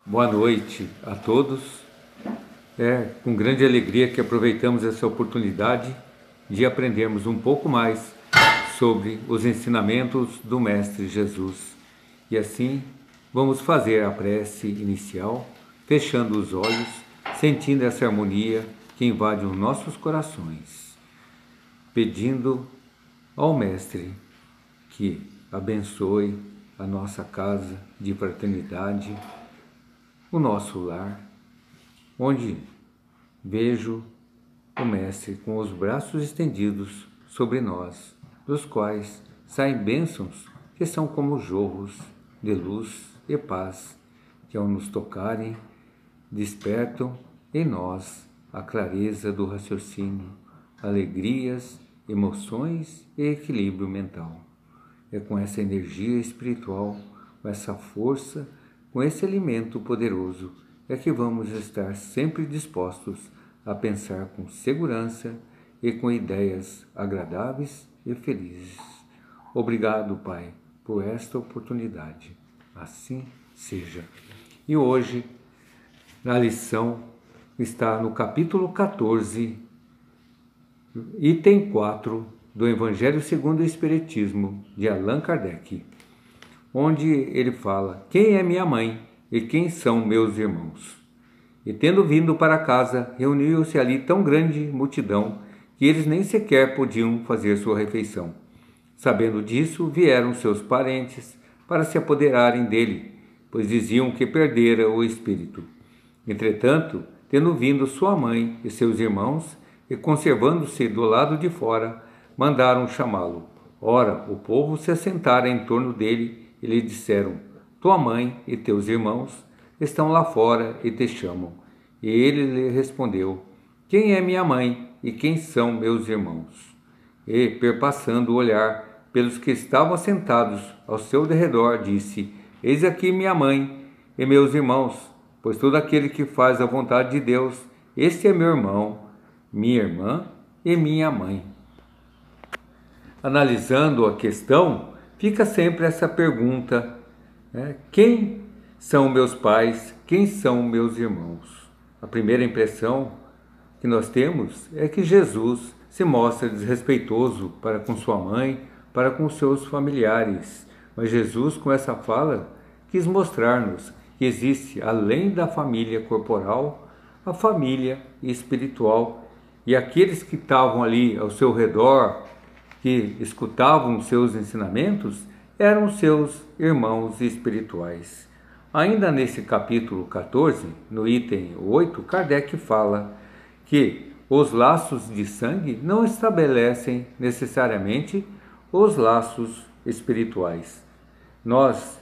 Boa noite a todos. É com grande alegria que aproveitamos essa oportunidade de aprendermos um pouco mais sobre os ensinamentos do Mestre Jesus. E assim vamos fazer a prece inicial, fechando os olhos, sentindo essa harmonia que invade os nossos corações, pedindo ao Mestre que abençoe a nossa casa de fraternidade, o nosso lar, onde vejo o Mestre com os braços estendidos sobre nós, dos quais saem bênçãos que são como jorros de luz e paz, que ao nos tocarem, despertam em nós a clareza do raciocínio, alegrias, emoções e equilíbrio mental. É com essa energia espiritual, com essa força, com esse alimento poderoso, é que vamos estar sempre dispostos a pensar com segurança e com ideias agradáveis e felizes. Obrigado, Pai, por esta oportunidade. Assim seja. E hoje, na lição, está no capítulo 14, item 4 do Evangelho segundo o Espiritismo, de Allan Kardec, onde ele fala: quem é minha mãe e quem são meus irmãos? E tendo vindo para casa, reuniu-se ali tão grande multidão que eles nem sequer podiam fazer sua refeição. Sabendo disso, vieram seus parentes para se apoderarem dele, pois diziam que perdera o espírito. Entretanto, tendo vindo sua mãe e seus irmãos, e conservando-se do lado de fora, mandaram chamá-lo. Ora, o povo se assentara em torno dele e lhe disseram: tua mãe e teus irmãos estão lá fora e te chamam. E ele lhe respondeu: quem é minha mãe e quem são meus irmãos? E, perpassando o olhar pelos que estavam sentados ao seu derredor, disse: eis aqui minha mãe e meus irmãos, pois todo aquele que faz a vontade de Deus, este é meu irmão, minha irmã e minha mãe. Analisando a questão, fica sempre essa pergunta: quem são meus pais? Quem são meus irmãos? A primeira impressão que nós temos é que Jesus se mostra desrespeitoso para com sua mãe, para com seus familiares. Mas Jesus, com essa fala, quis mostrar-nos que existe, além da família corporal, a família espiritual. E aqueles que estavam ali ao seu redor, que escutavam seus ensinamentos, eram seus irmãos espirituais. Ainda nesse capítulo 14, no item 8, Kardec fala que os laços de sangue não estabelecem necessariamente os laços espirituais. Nós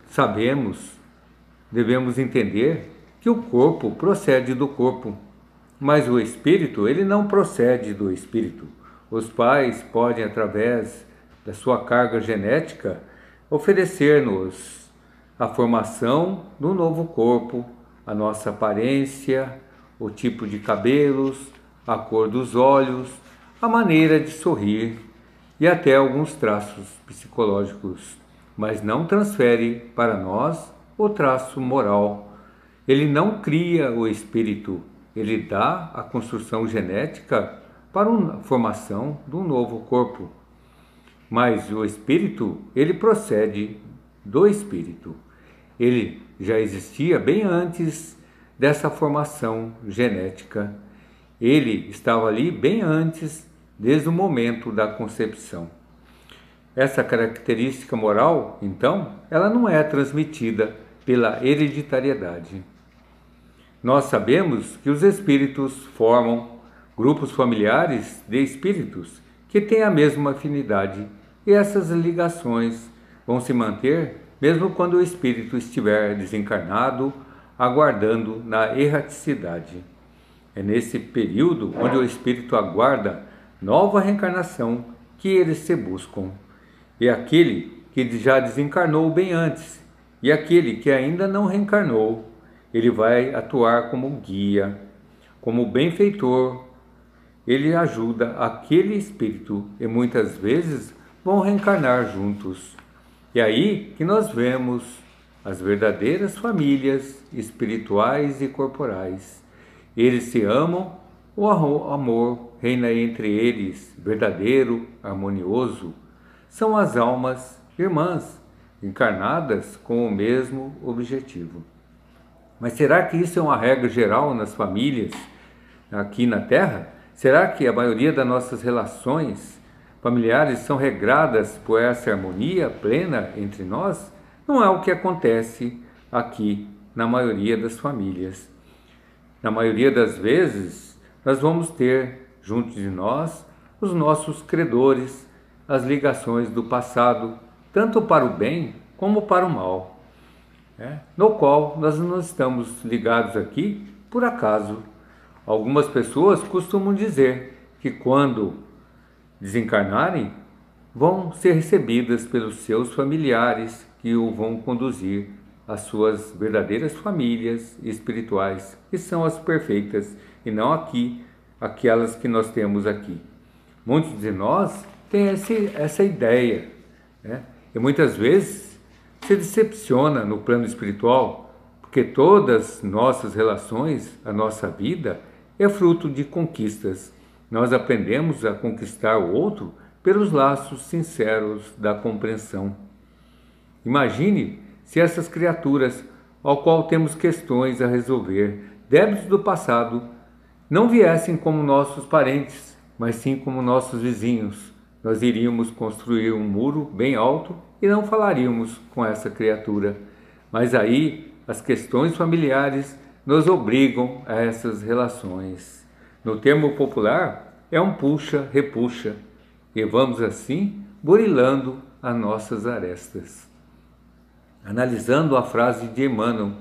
sabemos, devemos entender que o corpo procede do corpo, mas o espírito, ele não procede do espírito. Os pais podem, através da sua carga genética, oferecer-nos a formação do novo corpo, a nossa aparência, o tipo de cabelos, a cor dos olhos, a maneira de sorrir e até alguns traços psicológicos, mas não transfere para nós o traço moral. Ele não cria o espírito, ele dá a construção genética para a formação de um novo corpo. Mas o espírito, ele procede do espírito. Ele já existia bem antes dessa formação genética. Ele estava ali bem antes, desde o momento da concepção. Essa característica moral, então, ela não é transmitida pela hereditariedade. Nós sabemos que os espíritos formam grupos familiares de espíritos que têm a mesma afinidade, e essas ligações vão se manter mesmo quando o espírito estiver desencarnado, aguardando na erraticidade. É nesse período onde o espírito aguarda nova reencarnação que eles se buscam. E aquele que já desencarnou bem antes, e aquele que ainda não reencarnou, ele vai atuar como guia, como benfeitor. Ele ajuda aquele espírito e muitas vezes vão reencarnar juntos. E aí que nós vemos as verdadeiras famílias espirituais e corporais. Eles se amam, o amor reina entre eles, verdadeiro, harmonioso. São as almas irmãs, encarnadas com o mesmo objetivo. Mas será que isso é uma regra geral nas famílias aqui na Terra? Será que a maioria das nossas relações familiares são regradas por essa harmonia plena entre nós? Não é o que acontece aqui na maioria das famílias. Na maioria das vezes, nós vamos ter junto de nós os nossos credores, as ligações do passado, tanto para o bem como para o mal, no qual nós não estamos ligados aqui por acaso. Algumas pessoas costumam dizer que quando desencarnarem, vão ser recebidas pelos seus familiares que o vão conduzir às suas verdadeiras famílias espirituais, que são as perfeitas, e não aquelas que nós temos aqui. Muitos de nós têm essa ideia, e muitas vezes se decepciona no plano espiritual, porque todas nossas relações, a nossa vida, é fruto de conquistas. Nós aprendemos a conquistar o outro pelos laços sinceros da compreensão. Imagine se essas criaturas, ao qual temos questões a resolver, débitos do passado, não viessem como nossos parentes, mas sim como nossos vizinhos. Nós iríamos construir um muro bem alto e não falaríamos com essa criatura. Mas aí as questões familiares nos obrigam a essas relações. No termo popular, é um puxa-repuxa, e vamos assim burilando as nossas arestas. Analisando a frase de Emmanuel,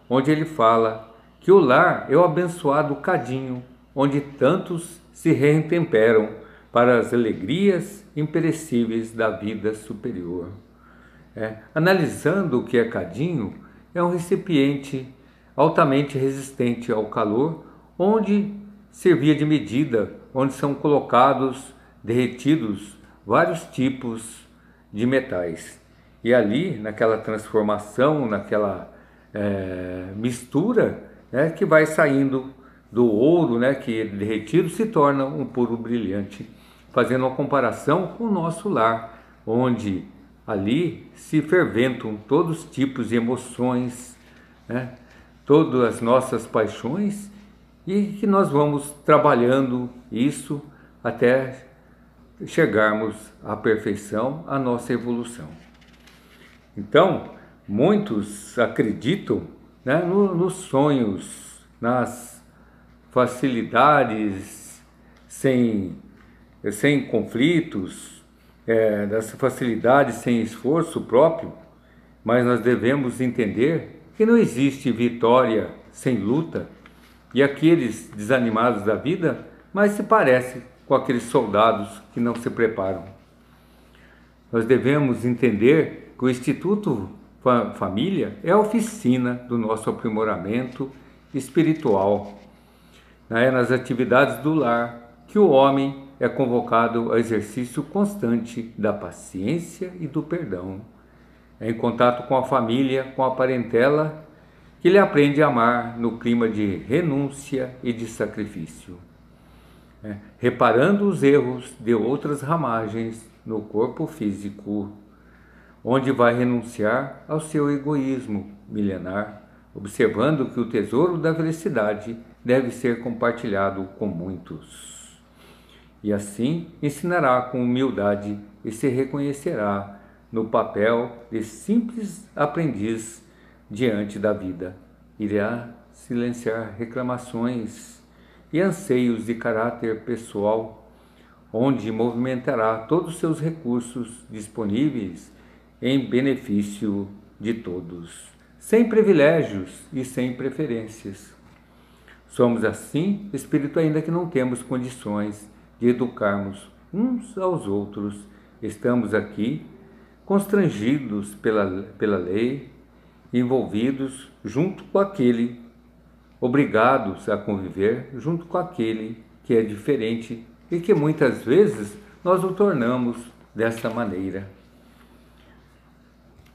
onde ele fala que o lar é o abençoado cadinho, onde tantos se retemperam para as alegrias imperecíveis da vida superior. Analisando o que é cadinho, é um recipiente altamente resistente ao calor, onde servia de medida, onde são colocados, derretidos, vários tipos de metais. E ali, naquela transformação, naquela mistura, que vai saindo do ouro, que derretido se torna um puro brilhante, fazendo uma comparação com o nosso lar, onde ali se ferventam todos os tipos de emoções, todas as nossas paixões, e que nós vamos trabalhando isso até chegarmos à perfeição, à nossa evolução. Então, muitos acreditam nos sonhos, nas facilidades sem conflitos, das facilidades sem esforço próprio, mas nós devemos entender que não existe vitória sem luta, e aqueles desanimados da vida mais se parecem com aqueles soldados que não se preparam. Nós devemos entender que o Instituto Família é a oficina do nosso aprimoramento espiritual. É nas atividades do lar que o homem é convocado ao exercício constante da paciência e do perdão. É em contato com a família, com a parentela, que ele aprende a amar no clima de renúncia e de sacrifício. Reparando os erros de outras ramagens no corpo físico, onde vai renunciar ao seu egoísmo milenar, observando que o tesouro da felicidade deve ser compartilhado com muitos. E assim ensinará com humildade e se reconhecerá no papel de simples aprendiz diante da vida. Irá silenciar reclamações e anseios de caráter pessoal, onde movimentará todos os seus recursos disponíveis em benefício de todos, sem privilégios e sem preferências. Somos assim espírito ainda que não temos condições de educarmos uns aos outros. Estamos aqui constrangidos pela lei, envolvidos junto com aquele, obrigados a conviver junto com aquele que é diferente e que muitas vezes nós o tornamos desta maneira.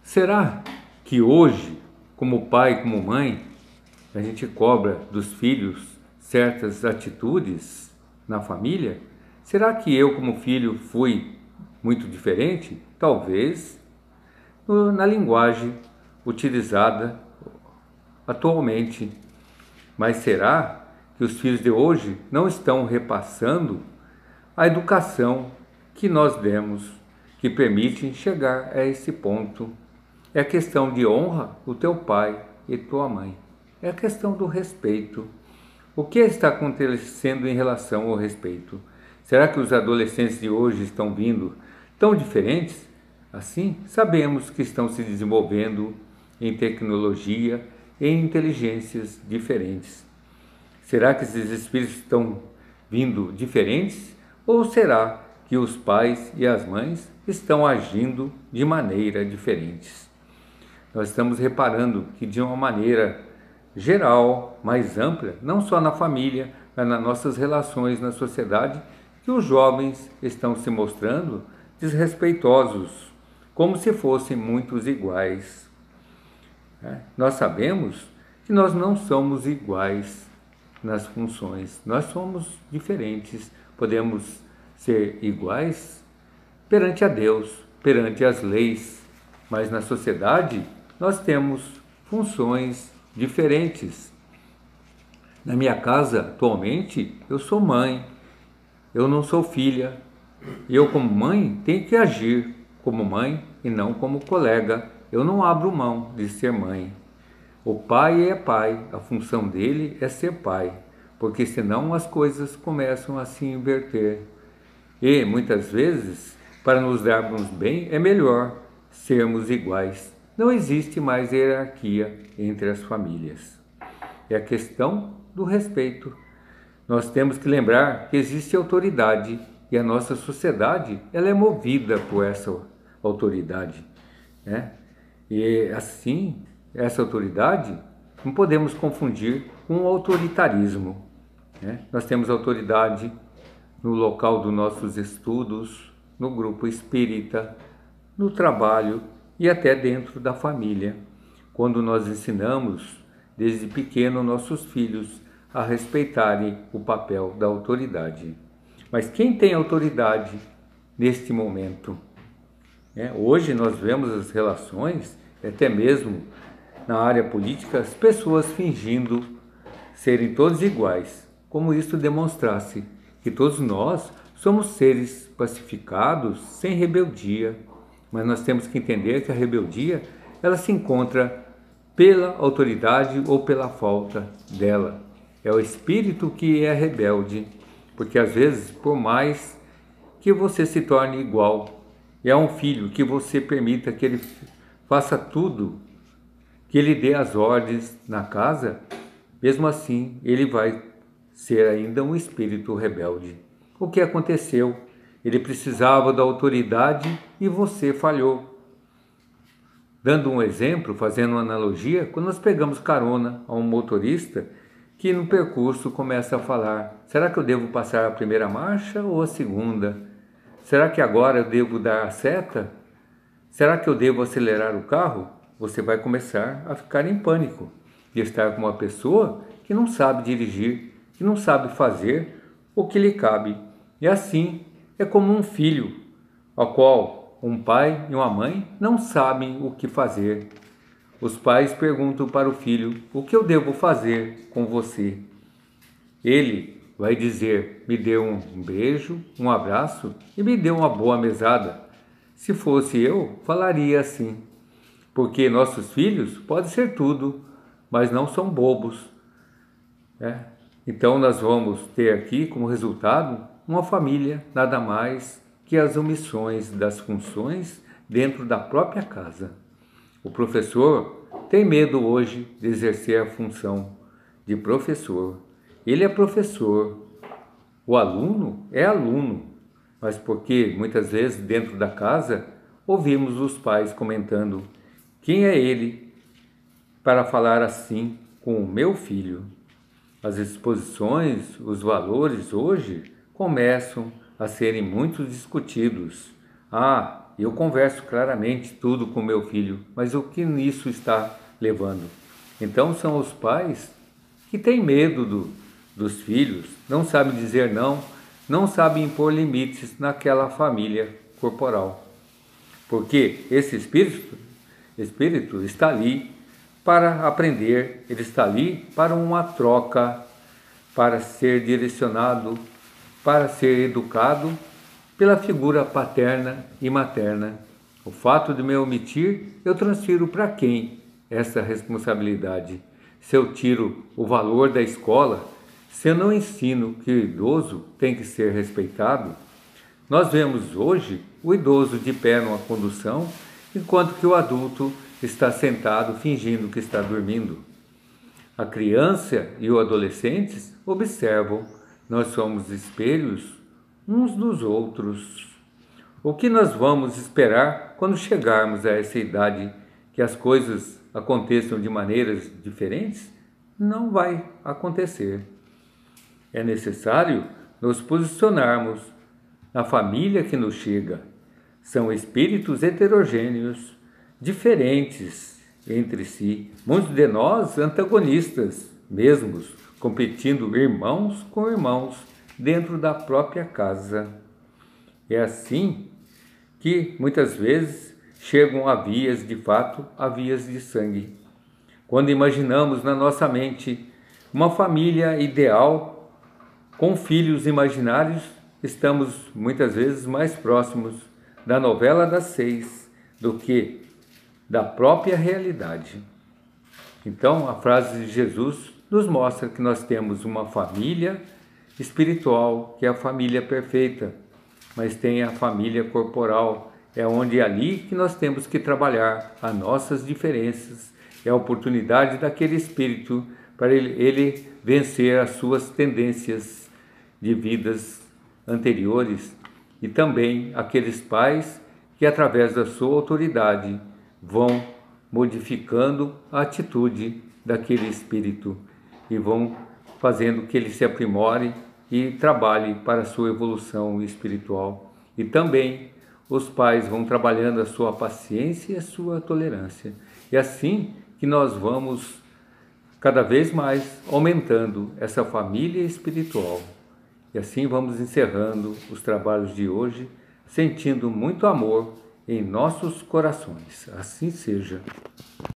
Será que hoje como pai, como mãe, a gente cobra dos filhos certas atitudes na família, será que eu, como filho, fui muito diferente? Talvez na linguagem utilizada atualmente. Mas será que os filhos de hoje não estão repassando a educação que nós demos, que permite chegar a esse ponto? É a questão de honra o teu pai e tua mãe. É a questão do respeito. O que está acontecendo em relação ao respeito? Será que os adolescentes de hoje estão vindo tão diferentes? Assim, sabemos que estão se desenvolvendo em tecnologia e em inteligências diferentes. Será que esses espíritos estão vindo diferentes? Ou será que os pais e as mães estão agindo de maneira diferentes? Nós estamos reparando que de uma maneira geral, mais ampla, não só na família, mas nas nossas relações na sociedade, que os jovens estão se mostrando desrespeitosos, como se fossem muitos iguais. Nós sabemos que nós não somos iguais nas funções, nós somos diferentes, podemos ser iguais perante a Deus, perante as leis, mas na sociedade nós temos funções diferentes. Na minha casa, atualmente, eu sou mãe, eu não sou filha. Eu, como mãe, tenho que agir como mãe e não como colega. Eu não abro mão de ser mãe. O pai é pai, a função dele é ser pai, porque senão as coisas começam a se inverter. E, muitas vezes, para nos darmos bem, é melhor sermos iguais. Não existe mais hierarquia entre as famílias. É a questão do respeito. Nós temos que lembrar que existe autoridade e a nossa sociedade ela é movida por essa autoridade, né? E assim, essa autoridade não podemos confundir com o autoritarismo, né? Nós temos autoridade no local dos nossos estudos, no grupo espírita, no trabalho e até dentro da família, quando nós ensinamos desde pequeno nossos filhos a respeitarem o papel da autoridade. Mas quem tem autoridade neste momento? Hoje nós vemos as relações, até mesmo na área política, as pessoas fingindo serem todos iguais, como isso demonstrasse que todos nós somos seres pacificados, sem rebeldia, mas nós temos que entender que a rebeldia ela se encontra pela autoridade ou pela falta dela. É o espírito que é rebelde, porque às vezes, por mais que você se torne igual, é um filho que você permita que ele faça tudo, que ele dê as ordens na casa, mesmo assim ele vai ser ainda um espírito rebelde. O que aconteceu? Ele precisava da autoridade e você falhou. Dando um exemplo, fazendo uma analogia, quando nós pegamos carona a um motorista que no percurso começa a falar: será que eu devo passar a primeira marcha ou a segunda? Será que agora eu devo dar a seta? Será que eu devo acelerar o carro? Você vai começar a ficar em pânico de estar com uma pessoa que não sabe dirigir, que não sabe fazer o que lhe cabe. E assim é como um filho, ao qual um pai e uma mãe não sabem o que fazer. Os pais perguntam para o filho: o que eu devo fazer com você? Ele vai dizer: me dê um beijo, um abraço e me dê uma boa mesada. Se fosse eu, falaria assim, porque nossos filhos podem ser tudo, mas não são bobos. Então nós vamos ter aqui como resultado uma família nada mais que as omissões das funções dentro da própria casa. O professor tem medo hoje de exercer a função de professor. Ele é professor, o aluno é aluno, mas porque muitas vezes dentro da casa ouvimos os pais comentando: quem é ele para falar assim com o meu filho? As exposições, os valores hoje começam a serem muito discutidos. Eu converso claramente tudo com meu filho, mas o que nisso está levando. Então são os pais que têm medo dos filhos, não sabem dizer não, não sabem impor limites naquela família corporal. Porque esse espírito está ali para aprender, ele está ali para uma troca, para ser direcionado, para ser educado pela figura paterna e materna. O fato de me omitir, eu transfiro para quem essa responsabilidade? Se eu tiro o valor da escola, se eu não ensino que o idoso tem que ser respeitado, nós vemos hoje o idoso de pé numa condução, enquanto que o adulto está sentado fingindo que está dormindo. A criança e os adolescentes observam, nós somos espelhos uns dos outros. O que nós vamos esperar quando chegarmos a essa idade que as coisas aconteçam de maneiras diferentes? Não vai acontecer. É necessário nos posicionarmos na família que nos chega. São espíritos heterogêneos, diferentes entre si, muitos de nós antagonistas mesmos, competindo irmãos com irmãos dentro da própria casa. É assim que muitas vezes chegam a vias de fato, a vias de sangue. Quando imaginamos na nossa mente uma família ideal com filhos imaginários, estamos muitas vezes mais próximos da novela das 6 do que da própria realidade. Então, a frase de Jesus nos mostra que nós temos uma família espiritual, que é a família perfeita, mas tem a família corporal, é onde é ali que nós temos que trabalhar as nossas diferenças, é a oportunidade daquele espírito para ele vencer as suas tendências de vidas anteriores e também aqueles pais que através da sua autoridade vão modificando a atitude daquele espírito e vão fazendo que ele se aprimore e trabalhe para a sua evolução espiritual. E também os pais vão trabalhando a sua paciência e a sua tolerância. E assim que nós vamos cada vez mais aumentando essa família espiritual. E assim vamos encerrando os trabalhos de hoje, sentindo muito amor em nossos corações. Assim seja.